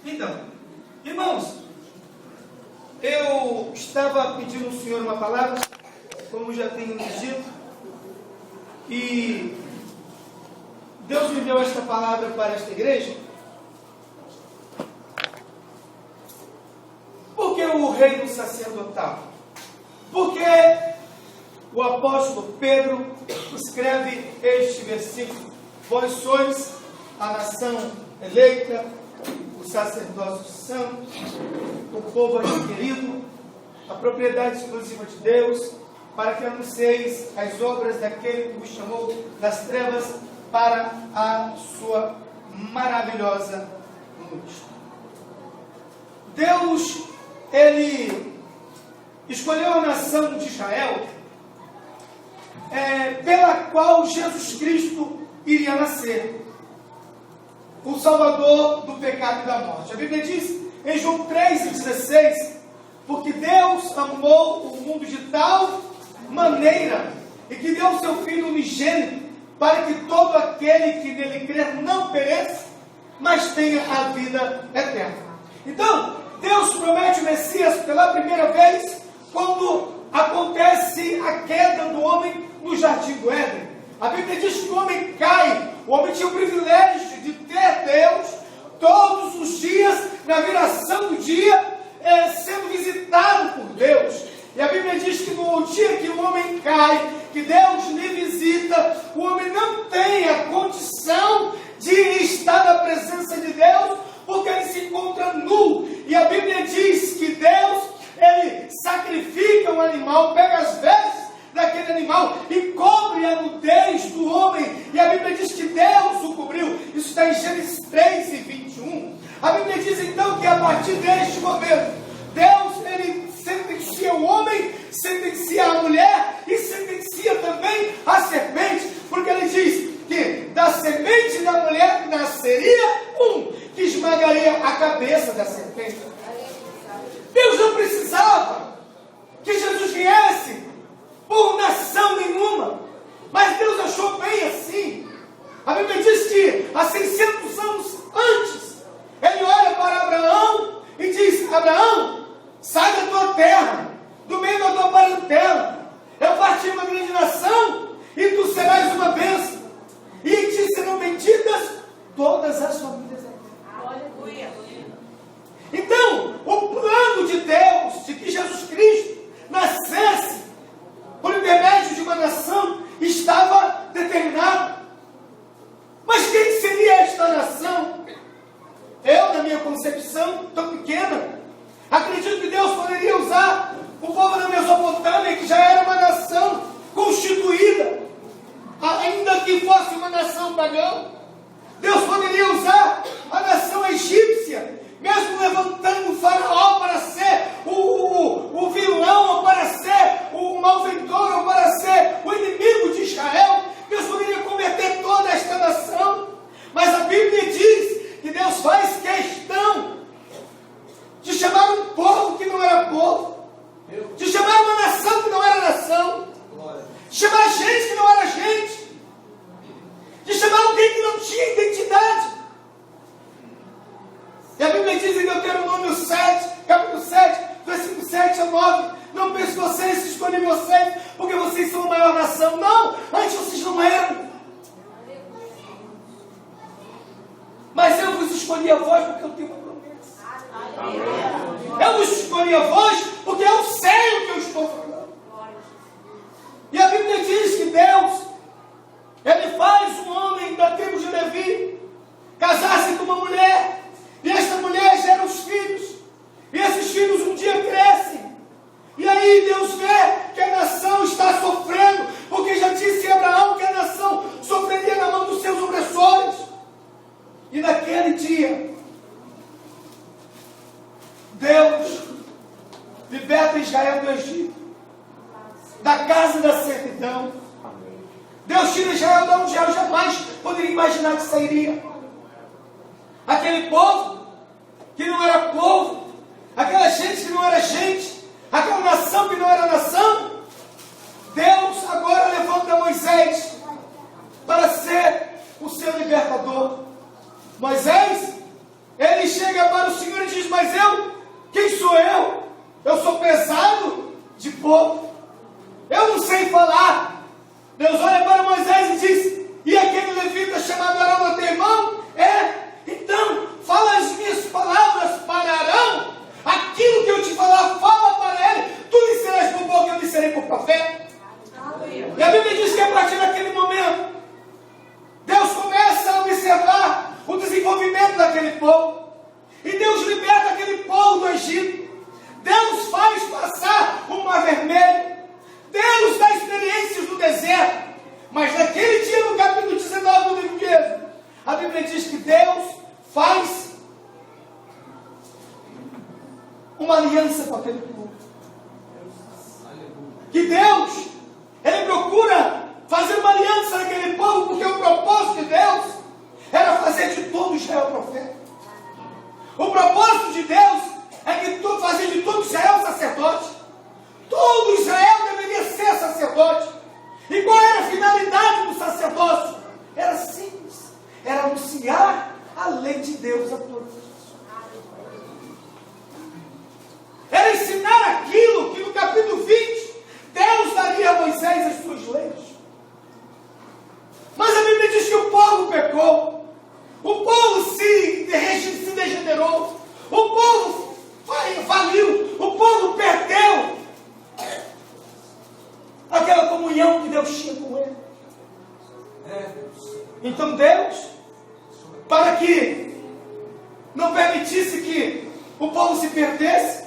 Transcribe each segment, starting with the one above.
Então, irmãos, eu estava pedindo ao Senhor uma palavra, como já tenho dito, e Deus me deu esta palavra para esta igreja. Por que o reino sacerdotal? Porque o apóstolo Pedro escreve este versículo: vós sois a nação eleita, o sacerdócio santo, o povo adquirido, a propriedade exclusiva de Deus, para que anuncieis as obras daquele que vos chamou das trevas para a sua maravilhosa luz. Deus, Ele escolheu a nação de Israel, pela qual Jesus Cristo iria nascer, o Salvador do pecado e da morte. A Bíblia diz em João 3,16, porque Deus amou o mundo de tal maneira, e que deu o seu Filho unigênito, para que todo aquele que nele crer não pereça, mas tenha a vida eterna. Então, Deus promete o Messias pela primeira vez, quando acontece a queda do homem no Jardim do Éden. A Bíblia diz que o homem cai, o homem tinha o privilégio de ter Deus todos os dias, na viração do dia, sendo visitado por Deus. E a Bíblia diz que no dia que o homem cai, que Deus lhe visita, o homem não tem a condição de estar na presença de Deus, porque ele se encontra nu. E a Bíblia diz que Deus, Ele sacrifica um animal, pega as vestes daquele animal e cobre a nudez do homem. E a Bíblia diz que Deus o cobriu. Isso está em Gênesis 3:21. A Bíblia diz então que a partir deste momento, Deus, Ele sentencia o homem, sentencia a mulher e sentencia também a serpente, porque Ele diz que da semente da mulher nasceria um que esmagaria a cabeça da serpente. Deus não precisava que Jesus viesse por nação nenhuma, mas Deus achou bem assim. A Bíblia diz que há 600 anos antes, Ele olha para Abraão e diz: Abraão, sai da tua terra, do meio da tua parentela, eu parti uma grande nação e tu serás uma bênção, e em ti serão benditas todas as famílias da terra. Aleluia. Então, o plano de Deus, de que Jesus Cristo nascesse por intermédio de uma nação, estava determinado. Mas quem seria esta nação? Eu, na minha concepção tão pequena, acredito que Deus poderia usar o povo da Mesopotâmia, que já era uma nação constituída, ainda que fosse uma nação pagã. Deus poderia usar a nação egípcia, mesmo levantando o faraó para ser o vilão, ou para ser o malfeitor, ou para ser o inimigo de Israel. Deus poderia converter toda esta nação. Mas a Bíblia diz que Deus faz questão de chamar um povo que não era povo, de chamar uma nação que não era nação, de chamar gente que não era gente, de chamar alguém que não tinha identidade. E a Bíblia diz em Deuteronômio 7, capítulo 7, versículo 7 a 9, não pense vocês, escolhi vocês, porque vocês são a maior nação. Não, antes vocês não eram. Mas eu vos escolhi a vós porque eu tenho uma promessa. Eu vos escolhi a vós porque eu sei o que eu estou falando. E a Bíblia diz que Deus, Ele faz um homem da tribo de Levi casar-se com uma mulher, e esta mulher gera os filhos, e esses filhos um dia crescem, e aí Deus vê que a nação está sofrendo, porque já disse a Abraão que a nação sofreria na mão dos seus opressores. E naquele dia, Deus liberta Israel do Egito, da casa da servidão. Deus tira Israel de onde Israel jamais poderia imaginar que sairia. Aquele povo que não era povo, aquela gente que não era gente, aquela nação que não era nação. Deus agora levanta Moisés para ser o seu libertador. Moisés, ele chega para o mas quem sou eu? Eu sou pesado de povo. Eu não sei falar. Deus olha para Moisés e diz, e aquele levita chamado Arão é teu irmão? Então, fala as minhas palavras para Arão. Aquilo que eu te falar, fala para ele. Tu lhe serás por boca, eu lhe serei por profeta. E a Bíblia diz que a partir daquele momento, Deus começa a observar o desenvolvimento daquele povo. E Deus liberta aquele povo do Egito. Deus faz passar o Mar Vermelho. Deus dá experiências no deserto. Mas naquele dia, no capítulo 19 do livro de Êxodo, a Bíblia diz que Deus faz uma aliança com aquele povo. Que Deus, Ele procura fazer uma aliança naquele povo, porque o propósito de Deus era fazer de todo Israel profeta. O propósito de Deus é que fazer de todo Israel sacerdote. Todo Israel deveria ser sacerdote. E qual era a finalidade do sacerdócio? Era simples. Era anunciar a lei de Deus a todos. Era ensinar aquilo que no capítulo 20 Deus daria a Moisés as suas leis. Mas a Bíblia diz que o povo pecou. O povo se degenerou. O povo faliu. O povo perdeu aquela comunhão que Deus tinha com ele. Então Deus, para que não permitisse que o povo se perdesse,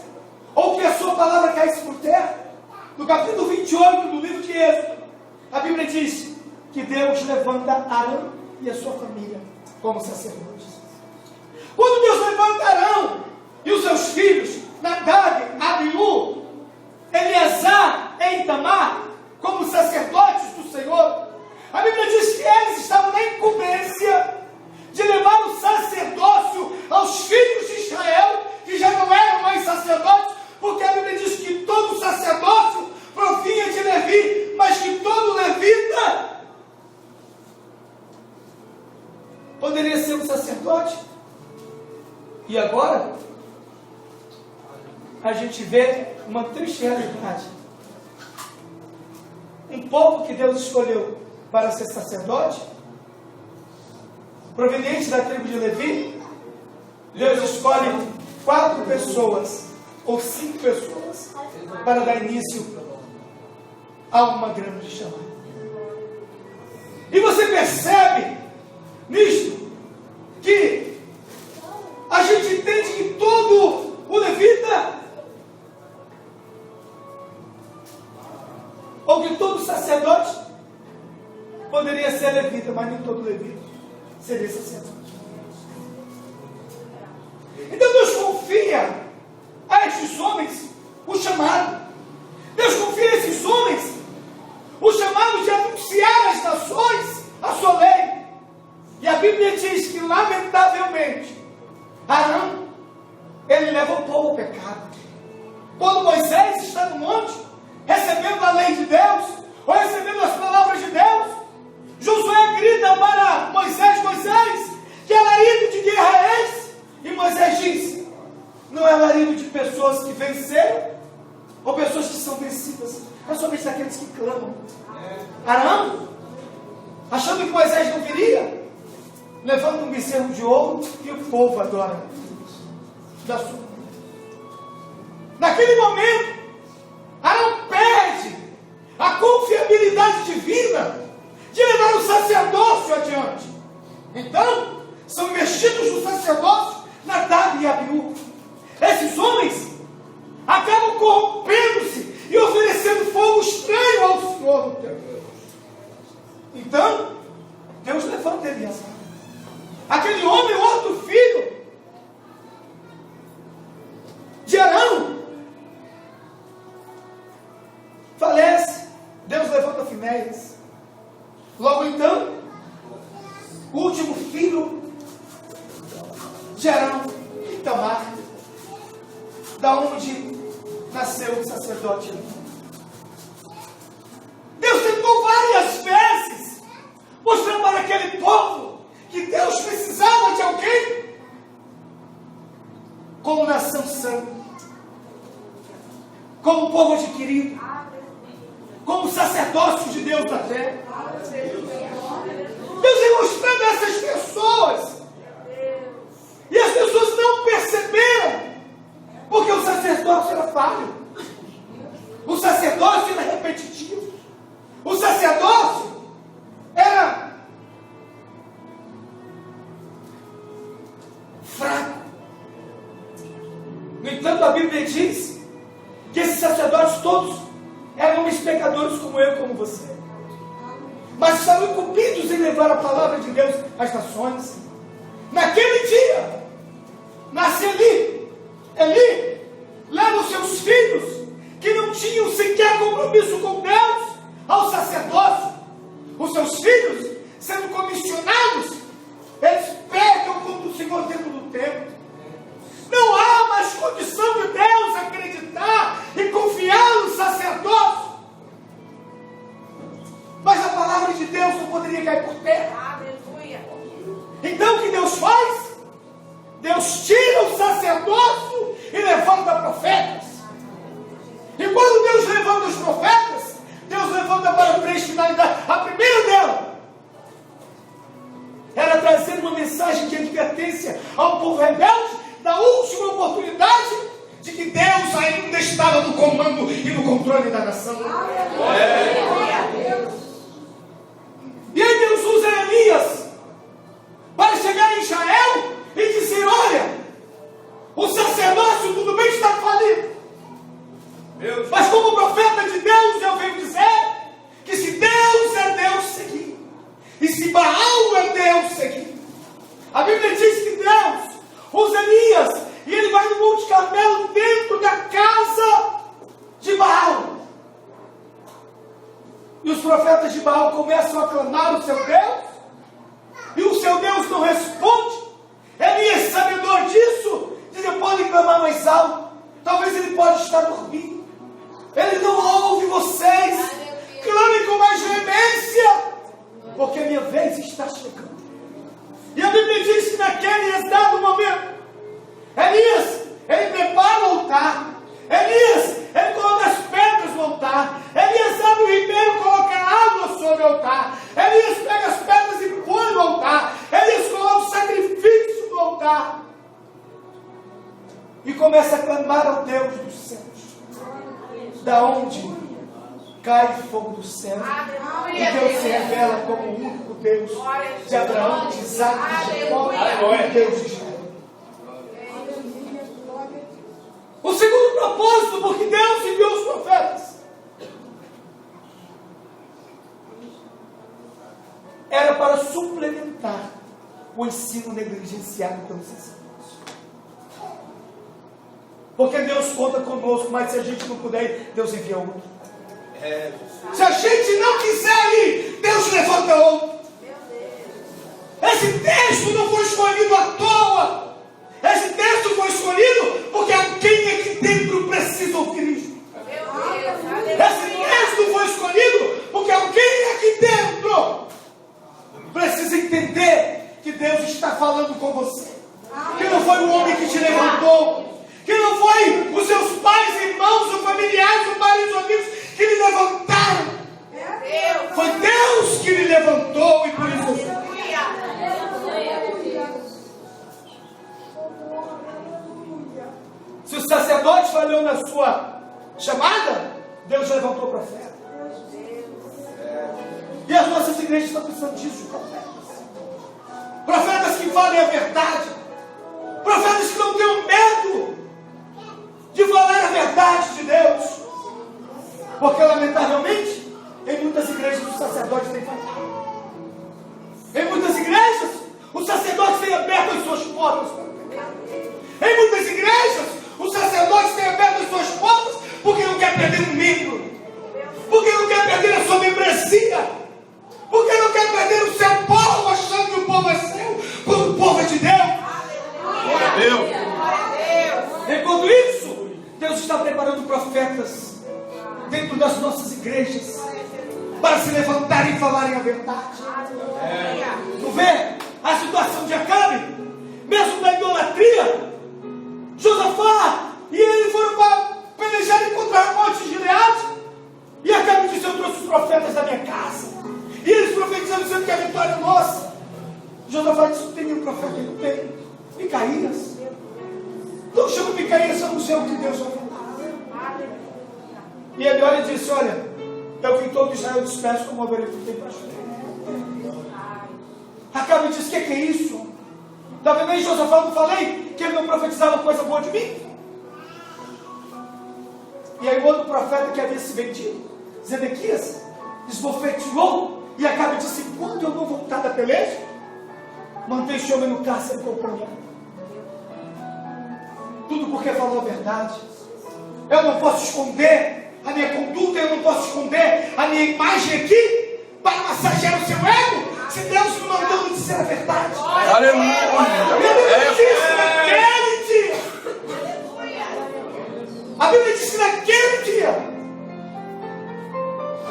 ou que a sua palavra caísse por terra, no capítulo 28 do livro de Êxodo, a Bíblia diz que Deus levanta Arão e a sua família como sacerdotes. Quando Deus levanta Arão e os seus filhos, Nadab, Abiú, Eleazar e Itamar, como sacerdotes do Senhor, a Bíblia diz que eles estavam na incumbência de levar o sacerdócio aos filhos de Israel, que já não eram mais sacerdotes, porque a Bíblia diz que todo sacerdócio provinha de Levi, mas que todo levita poderia ser um sacerdote. E agora a gente vê uma triste realidade. Um povo que Deus escolheu para ser sacerdote, proveniente da tribo de Levi, Deus escolhe 4 pessoas ou 5 pessoas para dar início a uma grande chamada. E você percebe nisto que a gente entende que todo o levita, ou que todo sacerdote poderia ser levita, mas nem todo levita seria sacerdote. Então Deus confia a estes homens o chamado. Deus confia a esses homens o chamado de anunciar às nações a sua lei. E a Bíblia diz que, lamentavelmente, Arão, ele leva o povo ao pecado. Quando Moisés está no monte, recebendo a lei de Deus, ou recebendo as palavras de Deus, Josué grita para Moisés: Moisés, que alarido de guerra é esse? E Moisés diz: não é alarido de pessoas que venceram, ou pessoas que são vencidas, é somente daqueles que clamam. Arão, achando que Moisés não viria, levanta um bezerro de ouro e o povo adora da sua. Naquele momento, Arão perde a confiabilidade divina de levar o sacerdócio adiante. Então, são investidos no sacerdócio Nadab e Abiú. Esses homens acabam corrompendo-se e oferecendo fogo estranho ao Senhor do teu Deus. Então, Deus levanta Eleazar. Aquele homem, outro filho de Arão, falece. Deus levanta Finéias. Logo então, o último filho de Arão, Itamar, da onde nasceu o sacerdote. Deus tentou várias vezes mostrar para aquele povo que Deus precisava de alguém como nação santa, como povo adquirido, como sacerdócio de Deus na terra. Deus vem mostrando a essas pessoas, e as pessoas não perceberam, porque o sacerdócio era falho, o sacerdócio era repetitivo, o sacerdócio era fraco. No entanto, a Bíblia diz que esses sacerdotes todos eram homens pecadores como eu e como você, mas estavam incumbidos em levar a palavra de Deus às nações. Naquele dia, nasce Eli leva os seus filhos, que não tinham sequer compromisso com Deus, ao sacerdócio. Os seus filhos, sendo comissionados, eles pegam quando o Senhor dentro do templo. Não há mais condição de Deus acreditar e confiar no sacerdócio. Mas a palavra de Deus não poderia cair por terra. Então o que Deus faz? Deus tira o sacerdócio e levanta profetas. E quando Deus levanta os profetas, Deus levanta para três finalidades. A primeira dela era trazer uma mensagem de advertência ao povo rebelde da última oportunidade de que Deus ainda estava no comando e no controle da nação. E aí Deus usa Elias para chegar em Israel e dizer: olha, o sacerdócio tudo bem está falido, mas como profeta de Deus eu venho dizer que se Deus é Deus, seguir, e se Baal é Deus, seguir. A Bíblia diz que Deus usa Elias e ele vai no Monte Carmelo, dentro da casa de Baal, e os profetas de Baal começam a clamar o seu Deus, e o seu Deus não responde. Elias, sabedor disso, diz: podem clamar mais alto, talvez ele pode estar dormindo, ele não ouve vocês, clamem com mais veemência, porque a minha vez está chegando. E a Bíblia diz que naquele exato momento, Elias, ele prepara o altar, Elias, ele coloca as pedras no altar, Elias abre o ribeiro, coloca água sobre o altar, Elias pega as pedras e põe no altar, Elias coloca o sacrifício no altar e começa a clamar ao Deus dos céus, da onde cai fogo do céu, e Deus se revela como o único Deus de Abraão, de Isaac, de Jacó, o Deus de Israel. O segundo propósito, porque Deus enviou os profetas, era para suplementar o ensino negligenciado pelos sacerdotes. Porque Deus conta conosco, mas se a gente não puder ir, Deus envia outro. Se a gente não quiser ir, Deus levanta outro. Esse texto não foi escolhido à toa. Esse texto foi escolhido porque alguém aqui dentro precisa ouvir isso. Esse texto foi escolhido porque alguém aqui dentro precisa entender que Deus está falando com você. Que não foi o homem que te levantou, que não foi os seus pais, irmãos, ou familiares, ou pais, ou amigos que lhe levantaram. Foi Deus que lhe levantou, e por isso se o sacerdote falhou na sua chamada, Deus levantou o profeta. E as nossas igrejas estão precisando disso, profetas. Profetas que falem a verdade. Profetas que não tenham medo de falar a verdade de Deus. Porque, lamentavelmente, em muitas igrejas os sacerdotes têm falhado. Em muitas igrejas, os sacerdotes têm aberto as suas portas. Em muitas igrejas, os sacerdotes têm aberto as suas portas porque não quer perder um membro, porque não quer perder a sua membresia, porque não quer perder o seu povo, achando que o povo é seu, quando o povo é de Deus. Glória a Deus. Enquanto isso, Deus está preparando profetas dentro das nossas igrejas para se levantarem e falarem a verdade. Tu vê a situação de Acabe, mesmo da idolatria, Josué profeta que tem? Micaías. Não chama Micaías, eu não sei o que Deus vai falar. E ele olha e disse: olha, eu vi todo Israel disperso como ovelha que tem pastor. Acabe disse: que é isso? Talvez nem Josafá, não falei que ele não profetizava coisa boa de mim? E aí o outro profeta que havia se vendido, Zedequias, esbofeteou e Acabe disse: quando eu não voltar da peleja, mantém este homem no cárcere com o problema. Tudo porque falou a verdade. Eu não posso esconder a minha conduta, eu não posso esconder a minha imagem aqui para massagear o seu ego, se Deus me mandou me dizer a verdade. Aleluia! A Bíblia diz que naquele dia,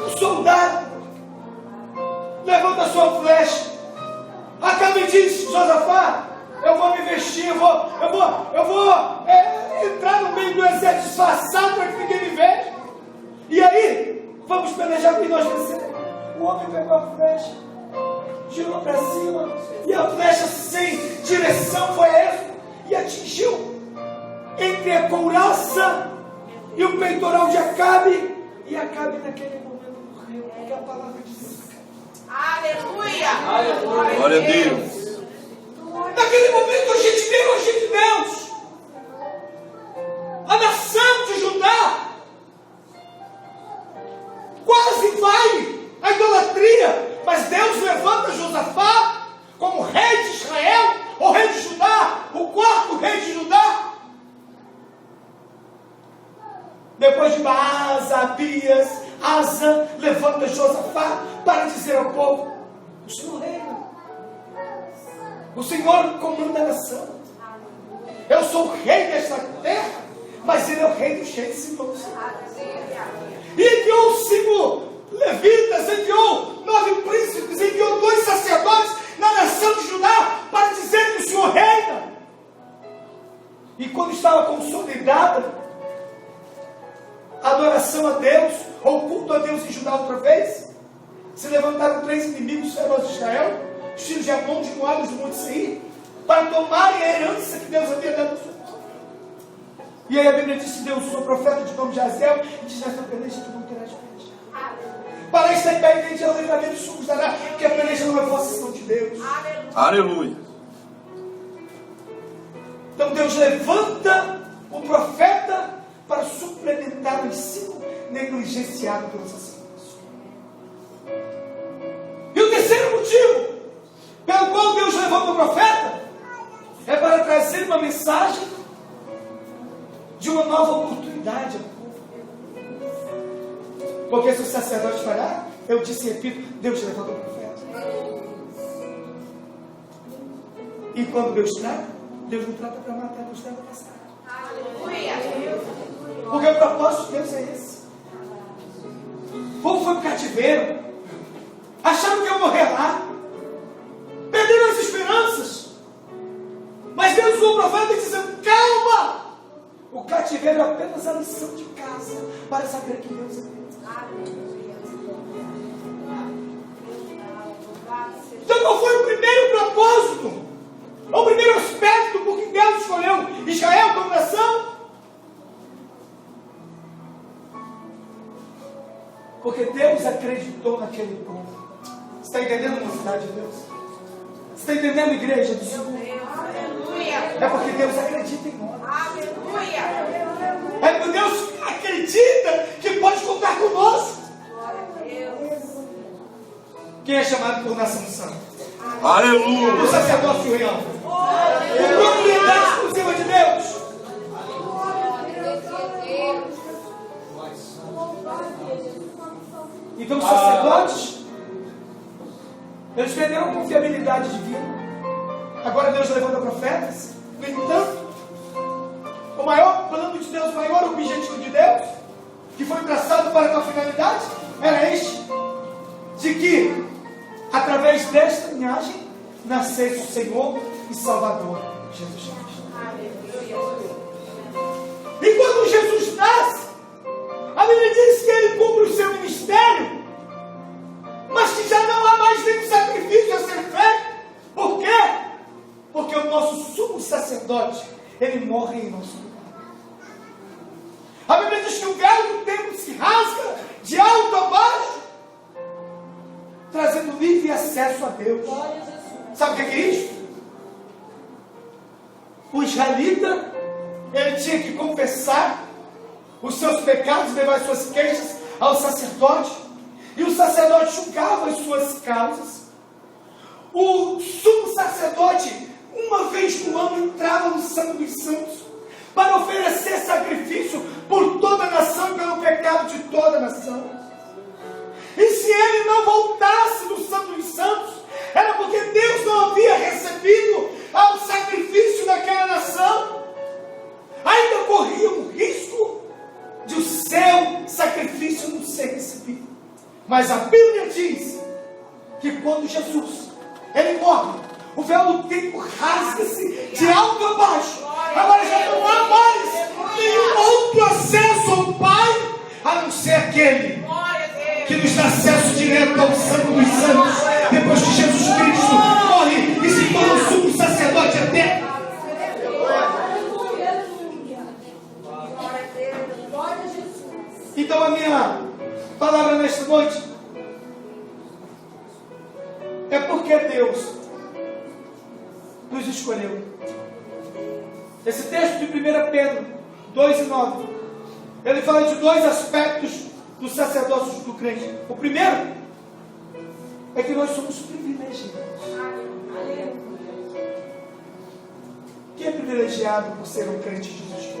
um soldado levanta a sua flecha. Acabe e diz: Josafá, eu vou me vestir, eu vou entrar no meio do exército disfarçado para que ninguém me veja. E aí, vamos pelejar e nós venceremos. O homem pegou a flecha, girou para cima, e a flecha sem direção foi essa, e atingiu entre a couraça e o peitoral de Acabe, e Acabe naquele momento morreu, porque a palavra de Deus. Aleluia! Glória a Deus! Naquele momento a gente vê Deus, a nação de Judá quase vai à idolatria, mas Deus levanta Josafá como rei de Israel, o rei de Judá, o quarto rei de Judá. Depois de Baasa, Abias, Asa levanta Josafá para dizer ao povo: o Senhor reina, o Senhor comanda a nação. Eu sou o rei desta terra, mas Ele é o rei dos reis, irmãos. E enviou 5 levitas, enviou 9 príncipes, enviou 2 sacerdotes na nação de Judá para dizer que o Senhor reina. E quando estava consolidada a adoração a Deus, ou culto a Deus em Judá outra vez, se levantaram 3 inimigos ferozes de Israel, os filhos de Amon, de Moabe, do Monte Seir, para tomarem a herança que Deus havia dado ao seu povo. E aí a Bíblia diz que Deus usou o profeta de nome de Azel e diz: nesta peleja tu não terás peleja. Para estar em pé e diante ao livramento dos sumos dará, que a peleja não é vossa, senão de Deus. Aleluia! Então Deus levanta o profeta para suplementar o ensino negligenciado pelos sacerdotes. E o terceiro motivo pelo qual Deus levanta o profeta é para trazer uma mensagem de uma nova oportunidade ao povo. Porque se o sacerdote falhar, eu disse e repito, Deus levanta o profeta. E quando Deus trata, Deus não trata para matar, Deus trata para salvar. Porque o propósito de Deus é esse. O povo foi para o cativeiro, acharam que ia morrer lá, perderam as esperanças, mas Deus usou o profeta dizendo: calma, o cativeiro é apenas a lição de casa para saber que Deus é Deus. Então qual foi o primeiro propósito, o primeiro aspecto por que Deus escolheu Israel como nação? Porque Deus acreditou naquele povo. Você está entendendo a necessidade de Deus? Você está entendendo a igreja do Senhor? É porque Deus acredita em nós. É porque Deus acredita que pode contar conosco. Quem é chamado por nação santa? Aleluia! O sacerdócio real. O propriedade exclusiva de Deus. Então os sacerdotes, eles perderam a confiabilidade divina. Agora Deus levanta profetas. No entanto, o maior plano de Deus, o maior objetivo de Deus, que foi traçado para a tua finalidade, era este: de que através desta linhagem nascesse o Senhor e Salvador Jesus Cristo. E quando Jesus nasce, a Bíblia diz que Ele cumpre o seu ministério, mas que já não há mais nenhum sacrifício a ser feito. Por quê? nosso sumo sacerdote, ele morre em nosso lugar. A Bíblia diz que o véu do templo se rasga de alto a baixo, trazendo livre acesso a Deus. Sabe o que é isso? O israelita, ele tinha que confessar os seus pecados, levar as suas queixas ao sacerdote, e o sacerdote julgava as suas causas. O sumo sacerdote, uma vez no ano, entrava no Santo dos Santos para oferecer sacrifício por toda a nação e pelo pecado de toda a nação. E se ele não voltasse do Santo dos Santos, era porque Deus não havia recebido o sacrifício daquela nação. Ainda corria o risco de o seu sacrifício não ser recebido. Mas a Bíblia diz que quando Jesus, ele morre, o véu do templo rasga-se de alto a baixo. Agora já não há mais nenhum outro acesso ao Pai, a não ser aquele que nos dá acesso direto ao Santo dos Santos, depois que Jesus Cristo morre e se torna o sumo sacerdote eterno. Então a minha palavra nesta noite é porque Deus nos escolheu. Esse texto de 1 Pedro 2:9, ele fala de dois aspectos do sacerdócio do crente. O primeiro é que nós somos privilegiados. Quem é privilegiado por ser um crente de Jesus?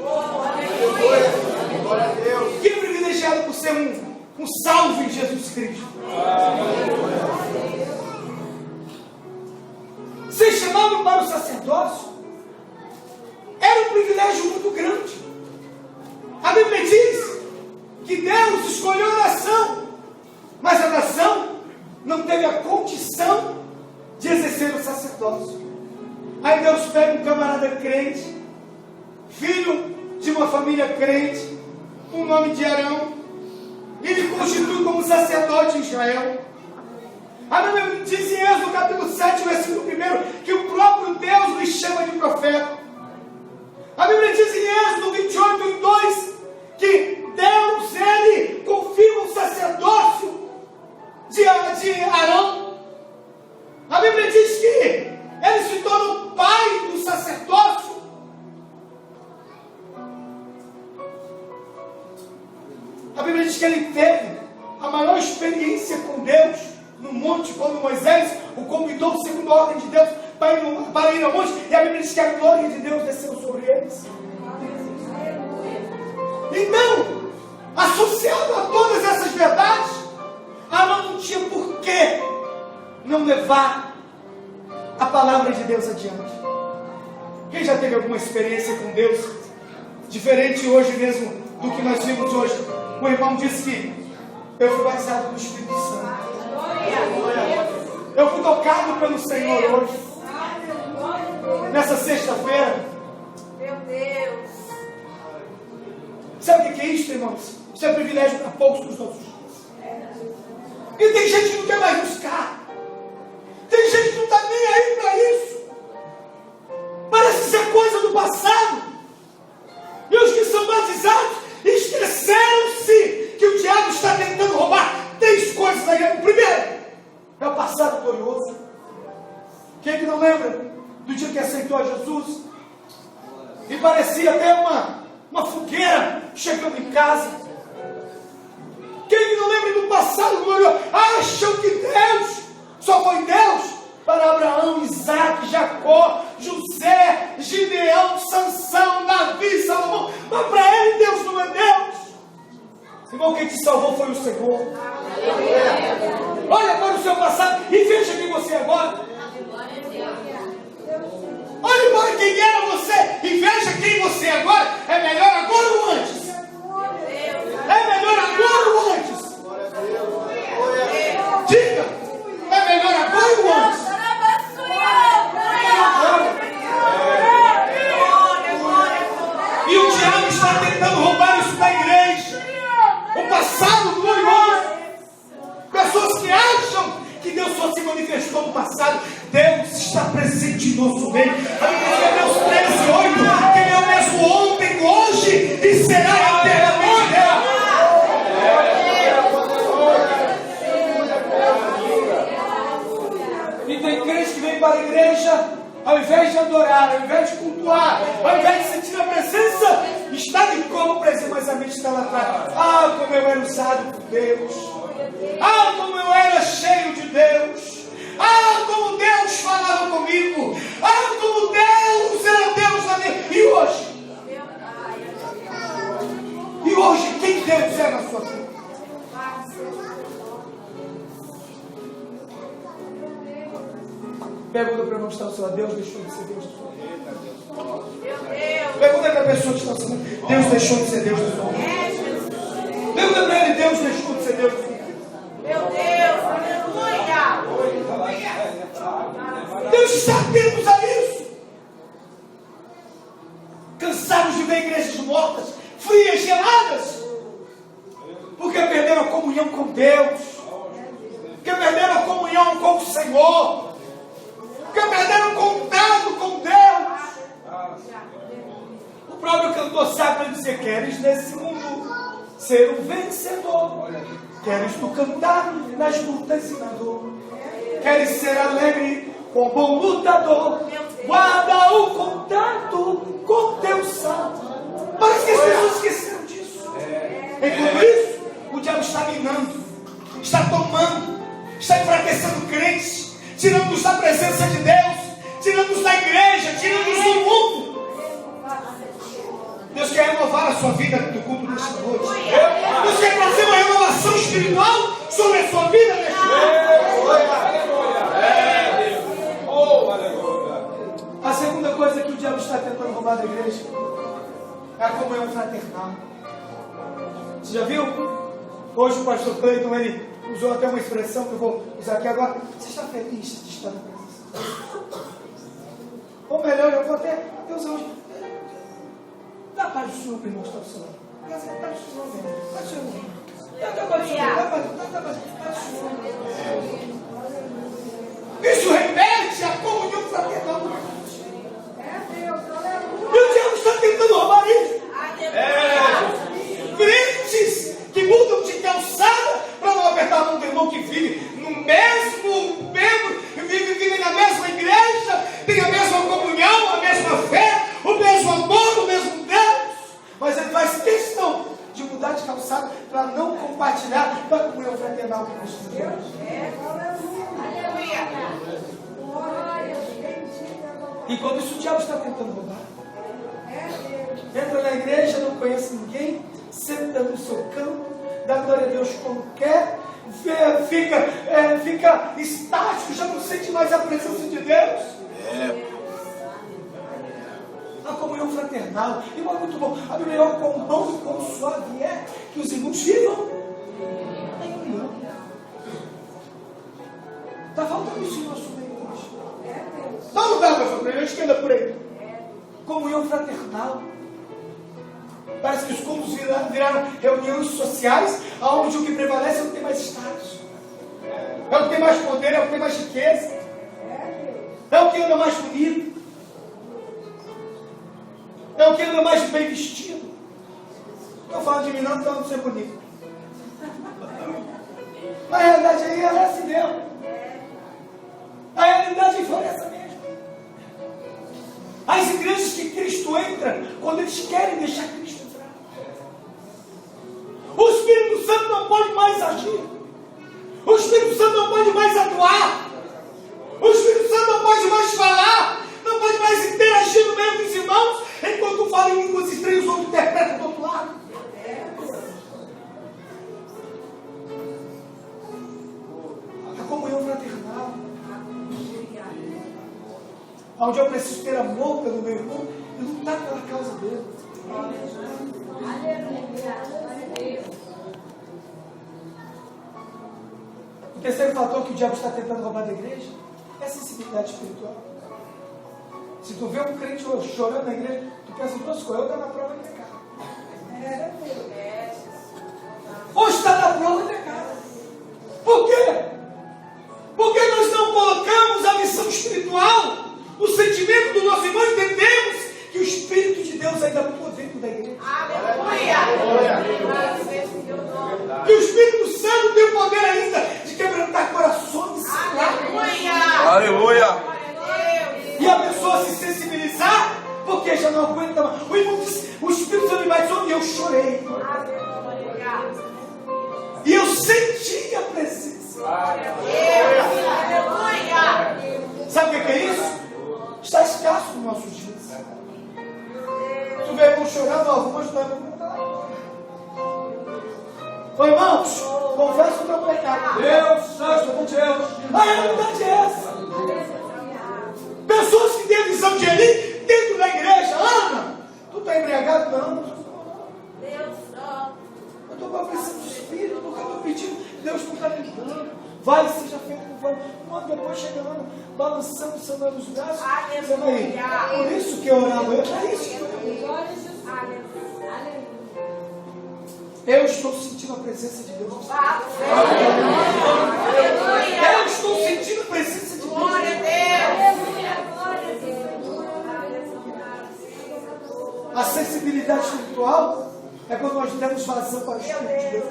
Quem é privilegiado por ser um salvo em Jesus Cristo? Ser chamado para o sacerdócio era um privilégio muito grande. A Bíblia diz que Deus escolheu a nação, mas a nação não teve a condição de exercer o sacerdócio. Aí Deus pega um camarada crente, filho de uma família crente, com o nome de Arão, e ele constitui como sacerdote em Israel. A Bíblia diz em Êxodo capítulo 7, versículo 1, que o próprio Deus lhe chama de profeta. A Bíblia diz em Êxodo 28:2, que Deus, ele confirma o sacerdócio de Arão. A Bíblia diz que ele se torna o pai do sacerdócio. A Bíblia diz que ele teve a maior experiência com Deus no monte, quando Moisés o convidou, segundo a ordem de Deus, para ir ao monte, e a Bíblia diz que a glória de Deus desceu sobre eles. Então, associado a todas essas verdades, Arão não tinha por que não levar a palavra de Deus adiante. Quem já teve alguma experiência com Deus diferente hoje mesmo do que nós vimos hoje? O irmão disse que eu fui batizado no Espírito Santo. Eu fui tocado pelo Senhor hoje. Nessa sexta-feira. Meu Deus. Sabe o que é isso, irmãos? Isso é privilégio para poucos dos nossos dias. E tem gente que não quer mais buscar. Tem gente que não está nem aí para isso. Parece ser coisa do passado. E os que são batizados esqueceram-se que o diabo está tentando roubar 3 coisas da guerra. O primeiro é o passado glorioso. Quem é que não lembra do dia que aceitou a Jesus? E parecia até uma fogueira chegando em casa. Quem é que não lembra do passado glorioso? Acham que Deus só foi Deus para Abraão, Isaac, Jacó, José, Gideão, Sansão, Davi, Salomão. Mas para ele Deus não é Deus. Irmão, quem te salvou foi o Senhor. Olha para o seu passado e veja quem você é agora. Olhe para quem era você e veja quem você é agora. É melhor agora ou antes? É melhor agora ou antes? Diga! É melhor agora ou antes? E o diabo está tentando roubar isso da igreja. O passado glorioso. Pessoas que acham que Deus só se manifestou no passado. Deus está presente em nosso meio. cultuar, ao invés de sentir a presença, está de como presente, mas a mente está lá atrás. Ah, como eu era usado por Deus. Ah, como eu era cheio de Deus. Ah, como Deus falava comigo. Ah, como Deus era Deus na minha... E hoje? E hoje, quem Deus é na sua vida? Pergunta para o irmão que está ao seu lado, Deus deixou de ser Deus na sua vida. Pergunta para a pessoa que está ao seu lado, Deus deixou de ser Deus na sua vida. Pergunta para ele, Deus deixou de ser Deus na sua vida. Meu Deus, aleluia! Deus está atentos a isso. Cansados de ver igrejas mortas, frias, geladas, porque perderam a comunhão com Deus, porque perderam a comunhão com o Senhor, porque perderam o contato com Deus. O próprio cantor sabe dizer: queres nesse mundo ser um vencedor, queres tu cantar nas lutas e na dor, queres ser alegre como bom lutador, guarda o contato com teu santo. Parece que as pessoas esqueceram disso. Enquanto isso, o diabo está minando, está tomando, está enfraquecendo crentes, tirando-os da presença de Deus, tirando-os da igreja, tirando-os do mundo. Deus quer renovar a sua vida do culto nesta noite. Deus quer trazer uma renovação espiritual sobre a sua vida nesta noite. A segunda coisa que o diabo está tentando roubar da igreja é a comunhão fraternal. Você já viu? Hoje o pastor Cleiton, ele usou até uma expressão que eu vou usar aqui agora. Você está feliz de estar na presença? Ou melhor, eu vou até usar hoje. Dá paz do Senhor, irmão, que está ao seu lado. Dá paz do Senhor, irmão. Dá paz do Senhor. Dá paz do Senhor. Dá paz do Senhor. Isso repete a comunhão fraternal. E o diabo está tentando roubar isso. Crentes que mudam de calçada para não apertar a mão do irmão que vive no mesmo, vive na mesma igreja, tem a mesma comunhão, a mesma fé, o mesmo amor, o mesmo Deus, mas ele faz questão de mudar de calçada para não compartilhar da comunhão fraternal que nós temos. E quando isso o diabo está tentando roubar, entra na igreja, não conhece ninguém, senta no seu campo, dá glória a Deus como quer, fica estático, já não sente mais a presença de Deus. A comunhão fraternal, e é muito bom. A Bíblia é quão bom e quão suave é que os irmãos vivam em união. Está faltando isso em nosso meio hoje. Dá um lugar, pastor, para a gente que anda por aí. Comunhão fraternal. Parece que os cultos viraram reuniões sociais, onde o que prevalece é o que tem mais status, é o que tem mais poder, é o que tem mais riqueza, é o que anda mais bonito, é o que anda mais bem vestido. Estou falando de mim, não estou falando de ser bonito. Mas a realidade aí é assim mesmo. A realidade aí foi essa mesmo. As igrejas que Cristo entra, quando eles querem deixar Cristo entrar, o Espírito Santo não pode mais agir, o Espírito Santo não pode mais atuar, o Espírito Santo não pode mais falar, não pode mais interagir no meio dos irmãos, enquanto um fala em línguas estranhas, o outro interpreta do outro lado. A comunhão fraternal, onde eu preciso ter amor pelo meu irmão e lutar pela causa dele. O terceiro fator que o diabo está tentando roubar da igreja é a sensibilidade espiritual. Se tu vê um crente chorando na igreja, tu pensa em duas coisas: ou está na prova de pecado, ou está na prova de pecado. Por quê? Porque nós não colocamos a missão espiritual, o sentimento do nosso irmão, entendemos que o Espírito de Deus ainda atua dentro da igreja. Aleluia! Que o Espírito Santo tem o poder ainda de quebrantar corações. Aleluia! Aleluia. E a pessoa se sensibilizar igreja não aguenta mais. O irmão disse, o Espírito Santo me batizou e eu chorei. E eu senti a presença. Sabe o que é isso? Está escasso nos nossos dias. Tu vê irmão chorando, algumas não vão contar. Ô irmãos, confessa o teu pecado. Deus, Santo Deus. A realidade é essa. Pessoas que têm a visão de Eli dentro da igreja. Ana, tu está embriagado? Não. Eu estou com a pressão do Espírito, porque eu estou pedindo. Deus não está me ajudando. Vai, seja feito com fome. Quando depois chega Ana, balançando, sanando os braços. Dizendo aí, por isso que eu orava. É isso que eu orava. Eu estou sentindo a presença de Deus. Eu estou sentindo a presença de Deus. A sensibilidade espiritual é quando nós damos vazão para o Espírito de Deus.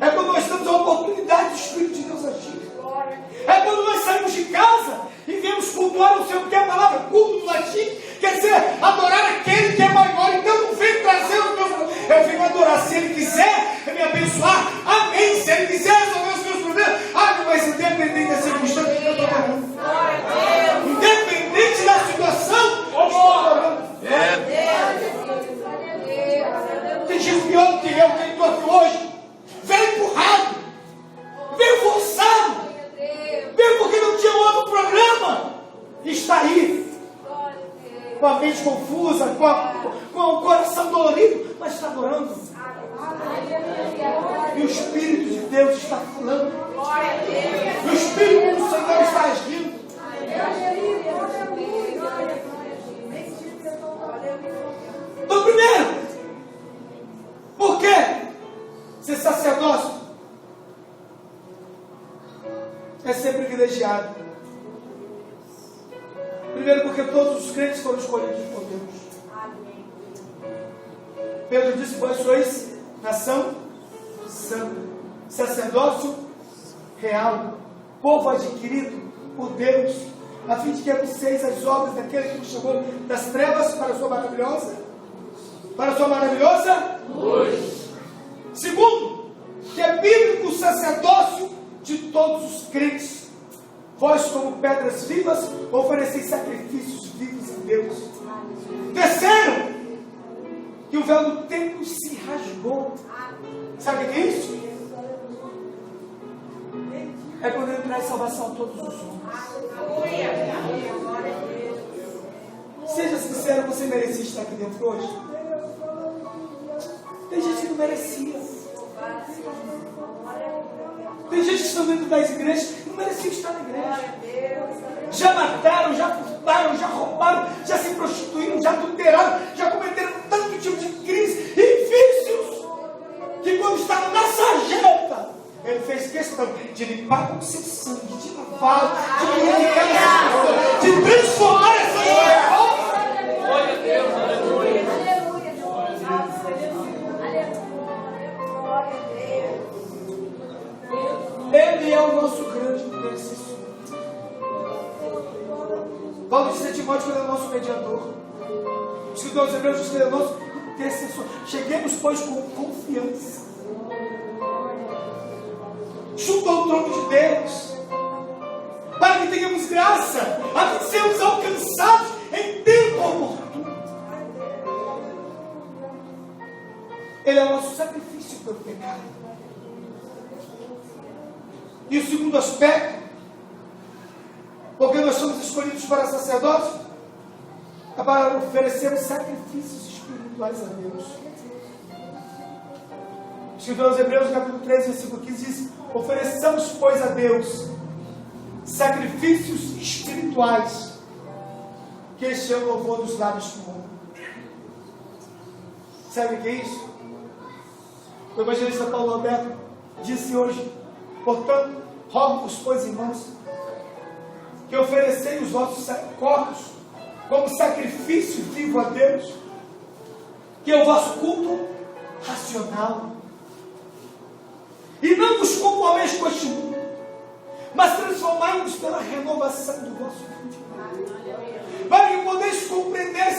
É quando nós damos a oportunidade do Espírito de Deus agir. É quando nós saímos de casa e viemos cultuar o Senhor, porque a palavra culto no latim quer dizer adorar aquele que é maior. Então não vem trazer o meu. Eu venho adorar. Se Ele quiser me abençoar, amém. Se Ele quiser resolver os meus problemas, mas independente da circunstância que eu estou adorando, independente da situação, eu estou adorando. Tem gente pior do que eu, que estou aqui hoje. Veio empurrado, veio forçado, veio porque não tinha outro programa. Está aí, com a mente confusa, com o coração dolorido, mas está adorando. E o Espírito de Deus está falando. E o Espírito do Senhor está agindo. Então, primeiro, por que ser sacerdócio é ser privilegiado? Primeiro, porque todos os crentes foram escolhidos por Deus. Pedro disse: vós sois nação santa, sacerdócio real, povo adquirido por Deus, a fim de que anuncieis as obras daquele que nos chamou das trevas para a sua maravilhosa luz. Segundo, que é bíblico o sacerdócio de todos os crentes. Vós, como pedras vivas, ofereceis sacrifícios vivos a Deus. Terceiro, que o véu do templo se rasgou. Sabe o que é isso? É quando Ele traz salvação a todos os homens. Seja sincero, você merecia estar aqui dentro hoje? Tem gente que não merecia. Tem gente que está dentro das igrejas que não merecia estar na igreja. Já mataram, já furtaram, já roubaram, já se prostituíram, já adulteraram, já cometeram tanto tipo de crimes e vícios, que quando estava na sarjeta, Ele fez questão de limpar com seu sangue, de lavar, de purificar essa pessoa, de transformar essa pessoa. Glória a Deus, aleluia. Ele é o nosso grande intercessor. Paulo disse a Timóteo que ele é o nosso mediador. O escritor aos Hebreus diz que ele é o nosso intercessor. Cheguemos, pois, com confiança junto ao trono de Deus, para que tenhamos graça, a fim de sermos alcançados em tempo oportuno. Ele é o nosso sacrifício pelo pecado. E o segundo aspecto, porque nós somos escolhidos para sacerdócio, é para oferecermos sacrifícios espirituais a Deus. O escritor aos Hebreus, capítulo 13, versículo 15 diz: ofereçamos, pois, a Deus sacrifícios espirituais, que este é o louvor dos lábios do homem. Sabe o que é isso? O evangelista Paulo Alberto disse hoje: portanto, rogo-vos, pois, irmãos, que oferecei os vossos corpos como sacrifício vivo a Deus, que é o vosso culto racional. E não vos conformeis com este mundo, mas transformai-vos pela renovação do vosso entendimento, para que podeis compreender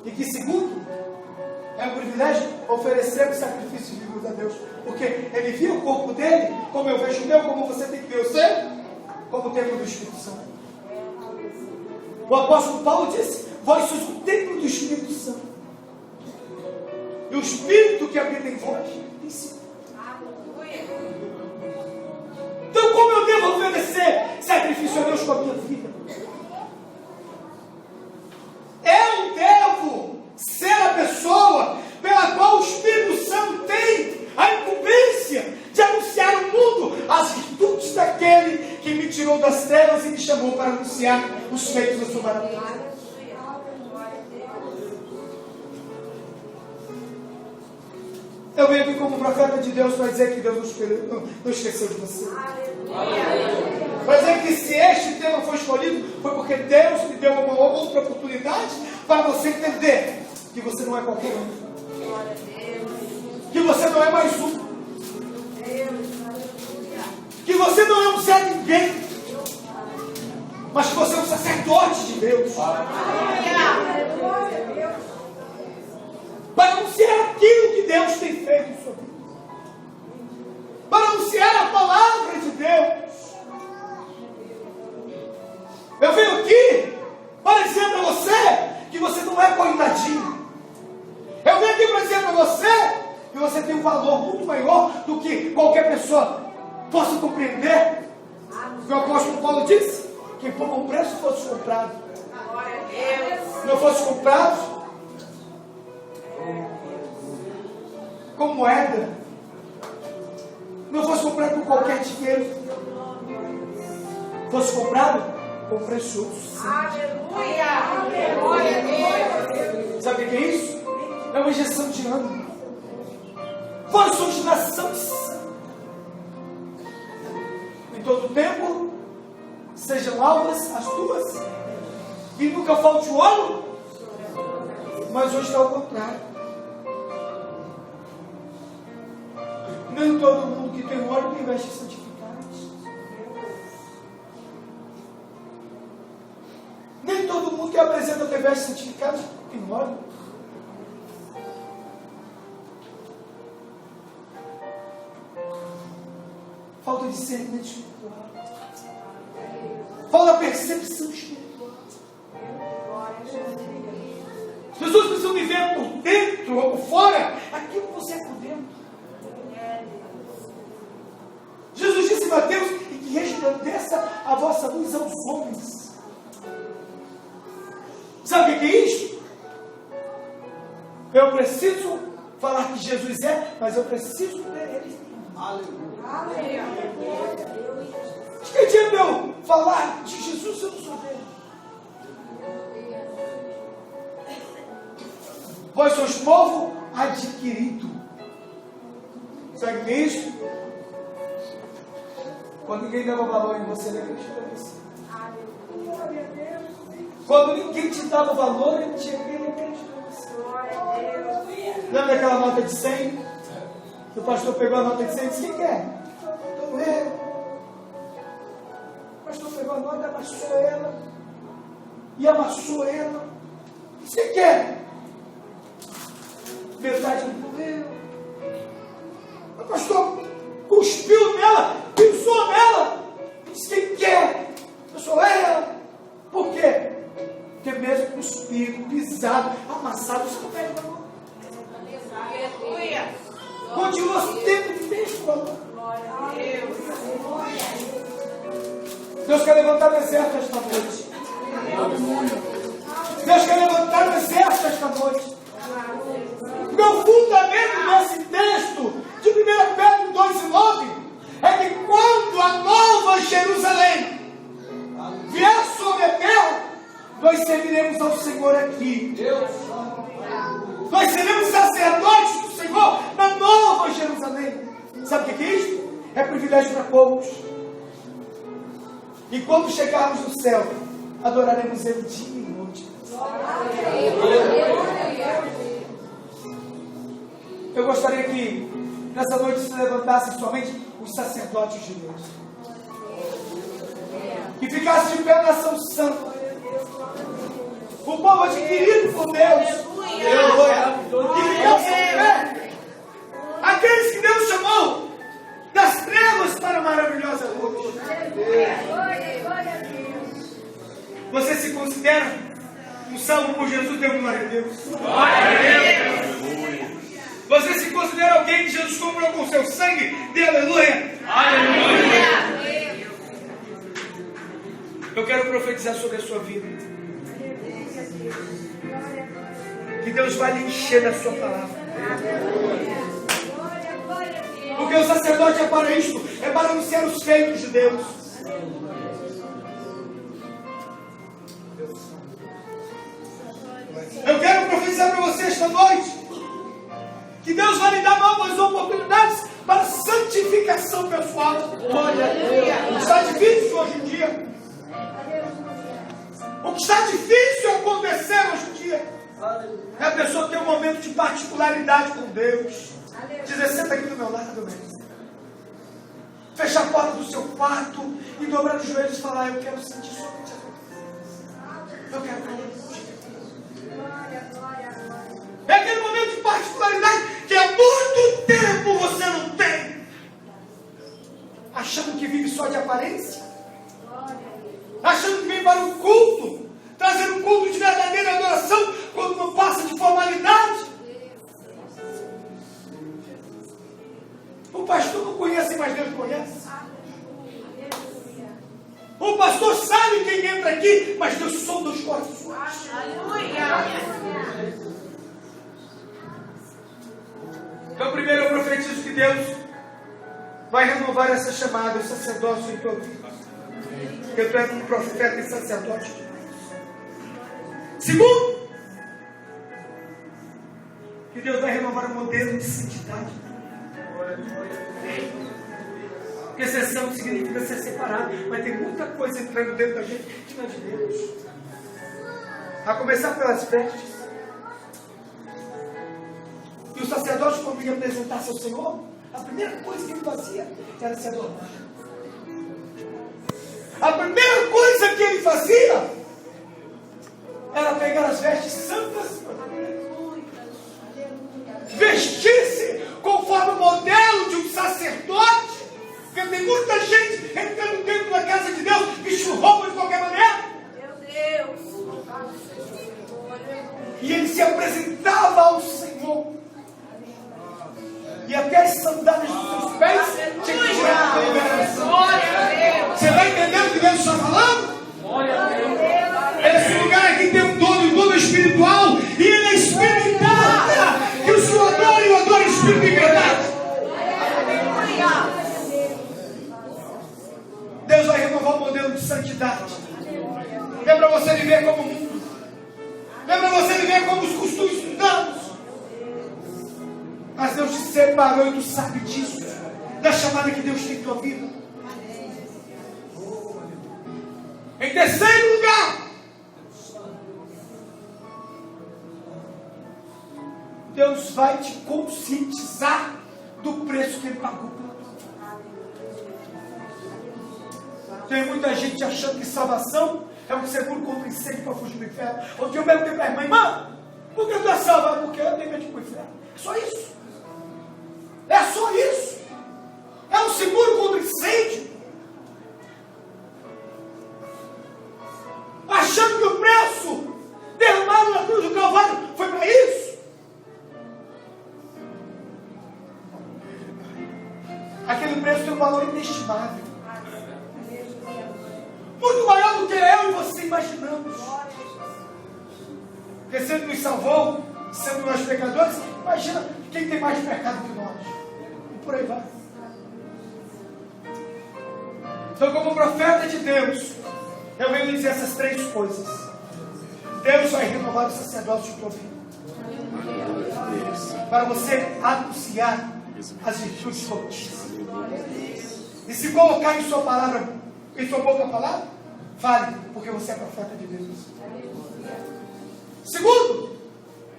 E que segundo, é um privilégio oferecer o sacrifício vivo a Deus. Porque ele viu o corpo dele, como eu vejo o meu, como você tem que ver o seu, como o templo do Espírito Santo. O apóstolo Paulo disse: vós sois o templo do Espírito Santo. E o Espírito que habita em vós tem sido. Então, como eu devo oferecer sacrifício a Deus com a minha vida? Eu devo ser a pessoa pela qual o Espírito Santo tem a incumbência de anunciar ao mundo as virtudes daquele que me tirou das trevas e me chamou para anunciar os feitos da sua maravilha. Eu venho aqui como profeta de Deus para dizer que Deus não esqueceu de você. Para dizer que se este tema foi escolhido, foi porque Deus me deu uma outra oportunidade para você entender que você não é qualquer um. Que você não é mais um. Que você não é um Zé Ninguém. Mas que você é um sacerdote de Deus. Para anunciar aquilo que Deus tem feito em sua vida. Para anunciar a palavra de Deus. Eu venho aqui para dizer para você que você não é coitadinho. Eu venho aqui para dizer para você que você tem um valor muito maior do que qualquer pessoa possa compreender. O que o apóstolo Paulo disse: que por um preço fosse comprado. Não fosse comprado com moeda, não fosse comprado com qualquer dinheiro, fosse comprado com precioso sangue. Aleluia! Glória a Deus! Sabe o que é isso? É uma injeção de ânimo. Vós sois nação santa. Em todo tempo sejam alvas as tuas, e nunca falte o óleo. Mas hoje está ao contrário. Nem todo mundo que tem óleo tem vestes santificadas. Nem todo mundo que apresenta ter vestes santificadas tem óleo. Falta discernimento espiritual. Falta percepção espiritual. As pessoas precisam viver por dentro ou por fora aquilo que você é por dentro. Jesus disse em Mateus: e que resplandeça a vossa luz aos homens. Sabe o que é isso? Eu preciso falar que Jesus é, mas eu preciso ter Ele. Aleluia. De que adianta eu falar de Jesus se eu não sou dele? Vós sois povo adquirido. Sabe o que é isso? Quando ninguém dava valor em você, ele acreditou em você. Quando ninguém te dava valor, ele acreditou em você. Lembra daquela nota de 100? O pastor pegou a nota de 100 e disse: quem quer? Estou eu. O pastor pegou a nota, amassou ela. E amassou ela. Você quer? Metade do eu. O pastor cuspiu nela, pisou nela. Disse: quem quer? Eu sou ela. Por quê? Porque mesmo cuspido, pisado, amassado, você não perde valor. Continua tendo que ter valor. Deus quer levantar o exército esta noite. Deus quer levantar o exército esta noite. Meu fundamento nesse texto de 1 Pedro 2:9 é que quando a nova Jerusalém vier sobre a terra, nós serviremos ao Senhor aqui. Nós seremos sacerdotes do Senhor na nova Jerusalém. Sabe o que é isso? É privilégio para poucos. E quando chegarmos no céu, adoraremos Ele dia e noite. Eu gostaria que nessa noite se levantassem somente os sacerdotes de Deus. Que ficasse de pé na nação santa. O povo adquirido por Deus. dê glória a Deus. Glória a Deus. Você se considera alguém que Jesus comprou com seu sangue? Dê aleluia. Aleluia. Eu quero profetizar sobre a sua vida. Que Deus vai lhe encher da sua palavra. Porque o sacerdote é para isto, é para anunciar os feitos de Deus. Eu quero profetizar para você esta noite que Deus vai lhe dar novas oportunidades para santificação pessoal. O que está difícil hoje em dia. O que está difícil acontecer hoje em dia é a pessoa ter um momento de particularidade com Deus. Dizer, senta aqui do meu lado, meu Deus. Fechar a porta do seu quarto e dobrar os joelhos e falar, eu quero sentir somente a tua presença. Eu quero conhecer. É aquele momento de particularidade que há muito tempo você não tem. Achando que vive só de aparência. Achando que vem para um culto. Trazendo um culto de verdadeira adoração. Quando não passa de formalidade. O pastor não conhece, mas Deus conhece. O pastor sabe quem entra aqui, mas Deus sonda os corações. Então, primeiro eu profetizo que Deus vai renovar essa chamada, o sacerdócio em tua vida. Eu tu és um profeta e sacerdote de Deus. Segundo, que Deus vai renovar o modelo de santidade. Porque exceção significa ser separado, mas tem muita coisa entrando dentro da gente que não é de Deus. A começar pelas vestes. E o sacerdote, quando ia apresentar-se ao Senhor, a primeira coisa que ele fazia era se adornar. A primeira coisa que ele fazia era pegar as vestes santas, vestir-se conforme o modelo de um sacerdote. Porque tem muita gente entrando dentro da casa de Deus, vestindo roupa de qualquer maneira. Meu Deus. E ele se apresentava ao Senhor. E até as sandálias dos seus pés tinha que tirar. Você vai entendendo o que Deus está falando? Esse lugar aqui tem um dono, e o dono é espiritual. E ele é espiritual. Que o Senhor adora e o adora em espírito e verdade. Deus vai renovar o modelo de santidade. Não é para você viver como o mundo. Não é para você viver como os costumes mundanos. Mas Deus te separou e tu sabe disso. Da chamada que Deus tem em tua vida. Em terceiro lugar, Deus vai te conscientizar do preço que Ele pagou pela tua vida. Tem muita gente achando que salvação é um seguro contra incêndio para fugir do inferno. Outro dia eu perguntei para a irmã, irmã, por que eu estou salvado? Porque eu tenho medo de ir para o inferno. É só isso. É só isso. É um seguro contra incêndio. Achando que o preço derramado na cruz do Calvário foi para isso. Aquele preço tem um valor inestimável. Muito maior do que eu e você imaginamos. Porque se Ele nos salvou, sendo nós pecadores, imagina quem tem mais pecado que nós. E por aí vai. Então, como profeta de Deus, eu venho dizer essas três coisas. Deus vai renovar o sacerdócio de tua vida. Para você anunciar as virtudes fortíssimas. E se colocar em sua palavra, em sua boca a palavra, fale, porque você é profeta de Deus. Segundo,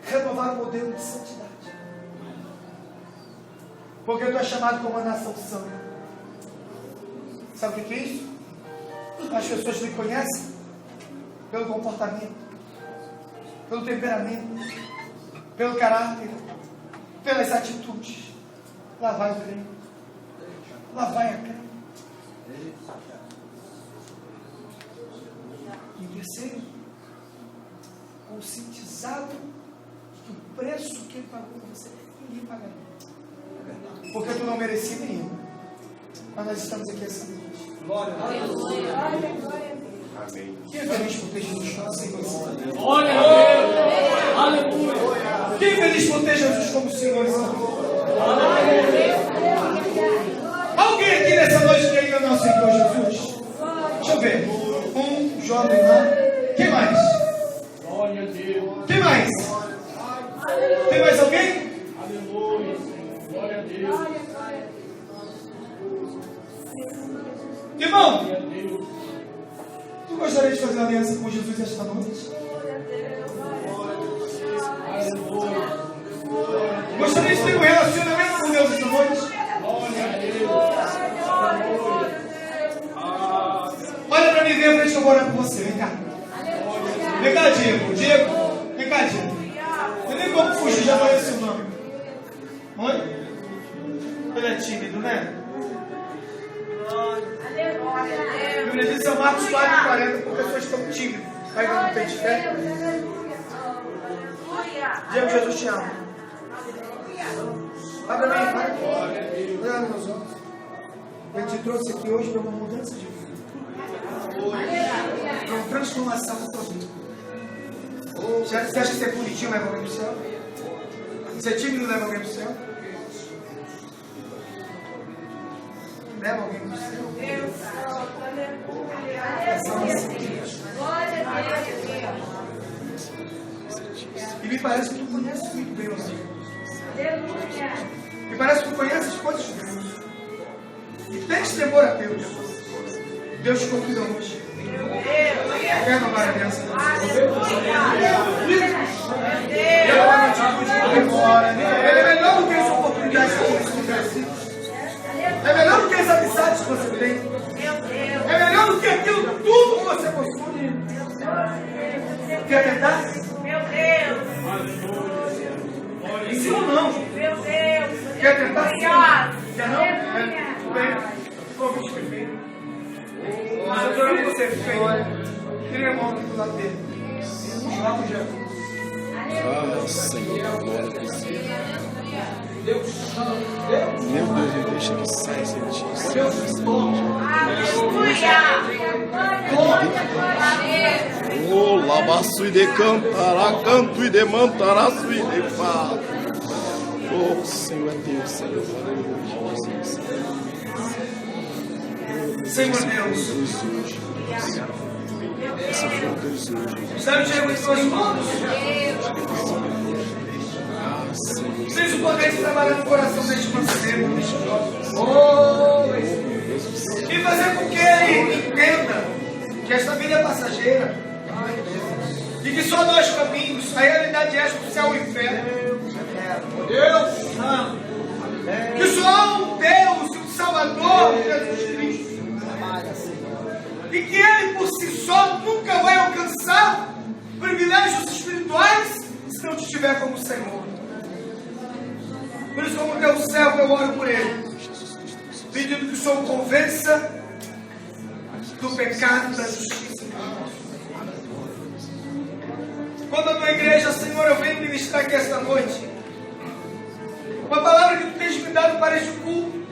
renovar o modelo de santidade. Porque tu é chamado como uma nação santa. Sabe o que é isso? As pessoas lhe conhecem pelo comportamento, pelo temperamento, pelo caráter, pelas atitudes. Lá vai o crente. Lá vai a crente. Em terceiro, conscientizado que o preço que Ele pagou por você, ninguém pagaria. Porque tu não merecia nenhum. Mas nós estamos aqui essa noite. Glória a Deus. Amém. Quem é feliz por ter Jesus como Senhor e Salvador? Glória a Deus. Aleluia. Quem é feliz por ter Jesus como Senhor e Salvador? Alguém aqui nessa noite que ainda não aceitou Jesus? Deixa eu ver. Um jovem lá. Quem mais? Glória a Deus. Quem mais? Tem mais alguém? Aleluia. Glória a Deus. Irmão, Glória a Deus. tu gostaria de fazer uma aliança com Jesus esta noite? Aleluia. Gostaria de ter um relacionamento com Deus esta noite? Glória a Deus. Olha para mim, vem frente que eu vou orar por você. Vem cá. Vem cá, Diego. Diego. Vem cá, Diego. Não tem como fugir, já conhece o nome. Oi? Ele é tímido, né? A Bíblia diz em Marcos 4:40 que pessoas estão tímidas. Ainda não tem fé. Diego, Jesus te ama. Vai para mim, vai. Olha nos meus olhos. Ele te trouxe aqui hoje para uma mudança de vida. Para uma transformação da tua vida. Você acha que ser bonitinho leva alguém para o céu? Ser tímido leva alguém para o céu? Leva alguém para o céu? E me parece que tu conheces muito bem o Senhor. Me parece que tu conheces as coisas de Deus. E tens temor a Deus. Deus te convida hoje. Quer renovar a aliança com você? Ele é melhor do que as oportunidades que você tem. É melhor do que as amizades que você tem. É melhor do que aquilo tudo que você possui. Quer tentar? Sim ou não? Quer tentar? Quer não? Tudo bem. Convite perfeito. Mas eu quero que você fique aí. Queria a mão aqui do lado dele. Lá com Jesus. Ah, Senhor, glória a Deus. Meu Deus, me deixa que saia sem ti. Oh, lavaço e de cantará, canto e de mantaraço e de pá. Oh, Senhor é Deus, Senhor, aleluia. Senhor Deus. Sabe, Diego, em suas mãos. Tens o poder de trabalhar no coração deste conselheiro. E fazer com que ele entenda que esta vida é passageira. E que só há dois caminhos. A realidade é o céu e o inferno. Deus. Que só há um Deus e um Salvador, Jesus Cristo. E que ele por si só nunca vai alcançar privilégios espirituais se não te tiver como Senhor. Por isso, como teu servo, eu oro por ele, pedindo que o Senhor o convença do pecado, da justiça. Quando a tua igreja, Senhor, eu venho ministrar aqui esta noite, uma palavra que tu tens me dado para este culto,